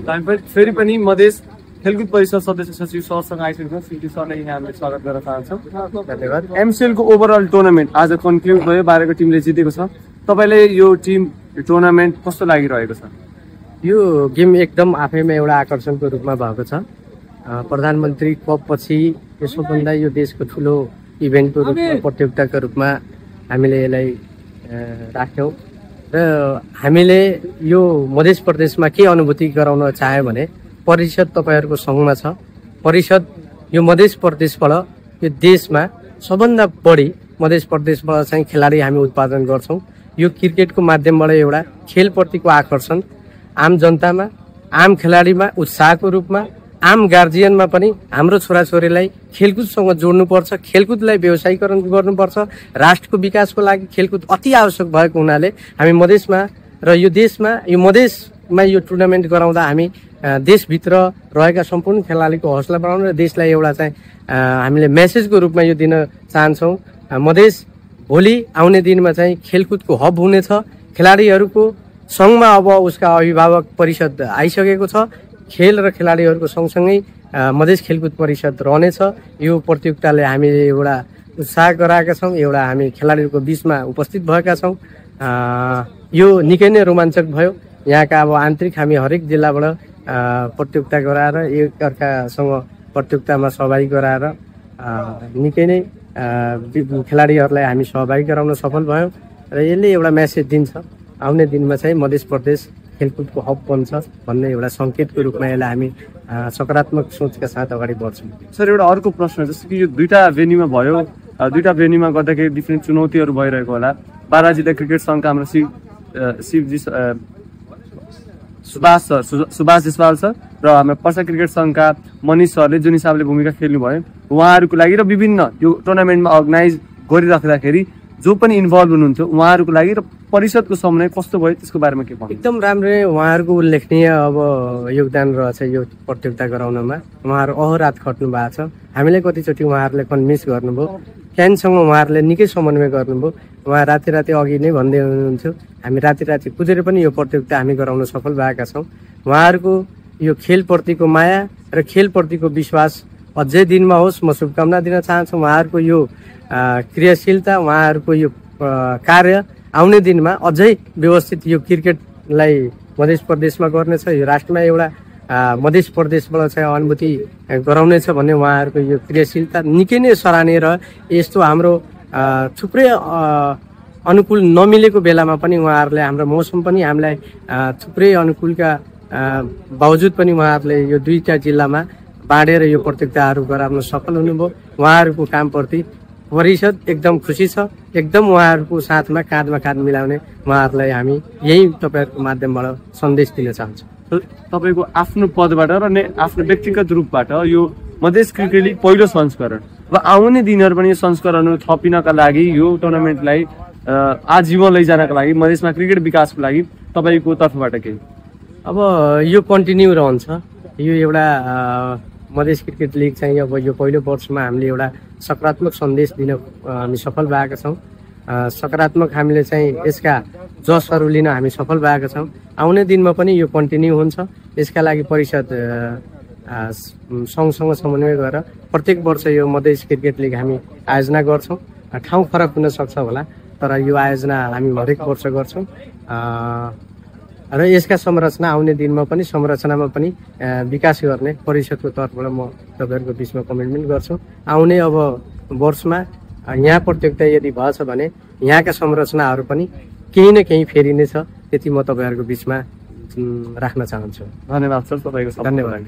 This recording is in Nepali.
हामी फेरि पनि मधेस खेलकुद परिषद सदस्य सचिव सरसँग आइसकेको सिटी सरलाई यहाँ हामीले स्वागत गर्न चाहन्छौँ। धन्यवाद। एमसिएल को ओभरअल टुर्नामेन्ट आज कन्क्लुड भयो, 12 को टिमले जितेको छ। तपाईलाई यो टिम टुर्नामेन्ट कस्तो लागिरहेको छ? यो गेम एकदम आफैमा एउटा आकर्षणको रूपमा भएको छ। प्रधानमन्त्री कप पछि यसोभन्दा यो देशको ठुलो इभेन्टको रूपमा प्रतियोगिताको रूपमा हामीले यसलाई राख्यौँ र हामीले यो मध्य प्रदेशमा के अनुभूति गराउन चाह्यो भने परिषद तपाईहरुको सँगमा छ। परिषद यो मध्य प्रदेशबाट यो देशमा सबभन्दा बढी मध्य प्रदेशबाट चाहिँ खेलाडी हामी उत्पादन गर्छौं। यो क्रिकेटको माध्यमबाट एउटा खेलप्रतिको आकर्षण आम जनतामा, आम खेलाडीमा उत्साहको रूपमा, आम गार्जियनमा पनि हाम्रो छोराछोरीलाई खेलकुदसँग जोड्नुपर्छ, खेलकुदलाई व्यवसायीकरण गर्नुपर्छ। राष्ट्रको विकासको लागि खेलकुद अति आवश्यक भएको हुनाले हामी मधेसमा र यो देशमा यो मधेसमा यो टुर्नामेन्ट गराउँदा हामी देशभित्र रहेका सम्पूर्ण खेलाडीको हौसला बढाउन र देशलाई एउटा चाहिँ हामीले मेसेजको रूपमा यो दिन चाहन्छौँ। मधेस भोलि आउने दिनमा चाहिँ खेलकुदको हब हुनेछ। खेलाडीहरूको सँगमा अब उसका अभिभावक परिषद आइसकेको छ। खेल र खेलाडीहरूको सँगसँगै मधेस खेलकुद परिषद रहनेछ। यो प्रतियोगिताले हामीले एउटा उत्साह गराएका छौँ, एउटा हामी खेलाडीहरूको बीचमा उपस्थित भएका छौँ। यो निकै नै रोमाञ्चक भयो। यहाँका अब आन्तरिक हामी हरेक जिल्लाबाट प्रतियोगिता गराएर एकअर्कासँग प्रतियोगितामा सहभागी गराएर निकै नै खेलाडीहरूलाई हामी सहभागी गराउन सफल भयौँ र यसले एउटा मेसेज दिन्छ आउने दिनमा चाहिँ मध्य प्रदेश खेलकुदको हब बन्छ भन्ने एउटा सङ्केतको रूपमा यसलाई हामी सकारात्मक सोचका साथ अगाडि बढ्छौँ। सर, एउटा अर्को प्रश्न जस्तो कि यो दुईटा भेन्यूमा भयो, दुईटा भेन्यूमा गर्दाखेरि डिफ्रेन्ट चुनौतीहरू भइरहेको होला। बारा जिल्ला क्रिकेट सङ्घका हाम्रो शिवजी सुभाष जसवाल सर र हाम्रो पर्सा क्रिकेट सङ्घका मनिष सरले जुन हिसाबले भूमिका खेल्नुभयो उहाँहरूको लागि र विभिन्न यो टुर्नामेन्टमा अर्गनाइज गरिराख्दाखेरि जो पनि इन्भल्भ हुनुहुन्थ्यो उहाँहरूको लागि र परिषदको समन्वय कस्तो भयो त्यसको बारेमा के भन्नु? एकदम राम्रो, उहाँहरूको उल्लेखनीय अब योगदान रहेछ यो प्रतियोगिता गराउनमा। उहाँहरू अहोरात खट्नु भएको छ। हामीले कतिचोटि उहाँहरूले कन्भिन्स गर्नुभयो, क्यानसँग उहाँहरूले निकै समन्वय गर्नुभयो। उहाँ राति अघि नै भन्दै हुनुहुन्थ्यो हामी राति कुदेर पनि यो प्रतियोगिता हामी गराउन सफल भएका छौँ। उहाँहरूको यो खेलप्रतिको माया र खेलप्रतिको विश्वास अझै दिनमा होस् म शुभकामना दिन चाहन्छु। उहाँहरूको यो क्रियाशीलता, उहाँहरूको यो कार्य आउने दिनमा अझै व्यवस्थित यो क्रिकेटलाई मध्य प्रदेशमा गर्नेछ, यो राष्ट्रमा एउटा मध्य प्रदेशबाट चाहिँ अनुभूति गराउनेछ भन्ने उहाँहरूको यो क्रियाशीलता निकै नै सराहनीय र यस्तो हाम्रो थुप्रै अनुकूल नमिलेको बेलामा पनि उहाँहरूले हाम्रो मौसम पनि हामीलाई थुप्रै अनुकूलका बावजुद पनि उहाँहरूले यो दुईटा जिल्लामा बाँडेर यो प्रतियोगिताहरू गराउन सफल हुनुभयो। उहाँहरूको कामप्रति परिषद एकदम खुसी छ। एकदम उहाँहरूको साथमा काँधमा काँध मिलाउने उहाँहरूलाई हामी यही तपाईँहरूको माध्यमबाट सन्देश दिन चाहन्छौँ। तपाईँको आफ्नो पदबाट र आफ्नो व्यक्तिगत रूपबाट यो मधेस क्रिकेट लिग पहिलो संस्करण र आउने दिनहरू पनि यो संस्करणहरू थपिनका लागि यो टुर्नामेन्टलाई आजीवन लैजानका लागि मधेसमा क्रिकेट विकासको लागि तपाईँको तर्फबाट के? अब यो कन्टिन्यू रहन्छ। यो एउटा मधेस क्रिकेट लिग चाहिँ अब यो पहिलो वर्षमा हामीले एउटा सकारात्मक सन्देश दिन हामी सफल भएका छौँ। सकारात्मक हामीले चाहिँ यसका जसहरू लिन हामी सफल भएका छौँ। आउने दिनमा पनि यो कन्टिन्यू हुन्छ। यसका लागि परिषद सँगसँग समन्वय गरेर प्रत्येक वर्ष यो मधेस क्रिकेट लिग हामी आयोजना गर्छौँ। ठाउँ फरक हुन सक्छ होला तर यो आयोजना हामी हरेक वर्ष गर्छौँ र यसका संरचना आउने दिनमा पनि संरचनामा पनि विकास गर्ने परिषदको तर्फबाट म तपाईँहरूको बिचमा कमिटमेन्ट गर्छु। आउने अब वर्षमा यहाँ प्रतियोगिता यदि भएछ भने यहाँका संरचनाहरू पनि केही न केही फेरिनेछ। त्यति म तपाईँहरूको बिचमा राख्न चाहन्छु। धन्यवाद सर, तपाईँको धन्यवाद।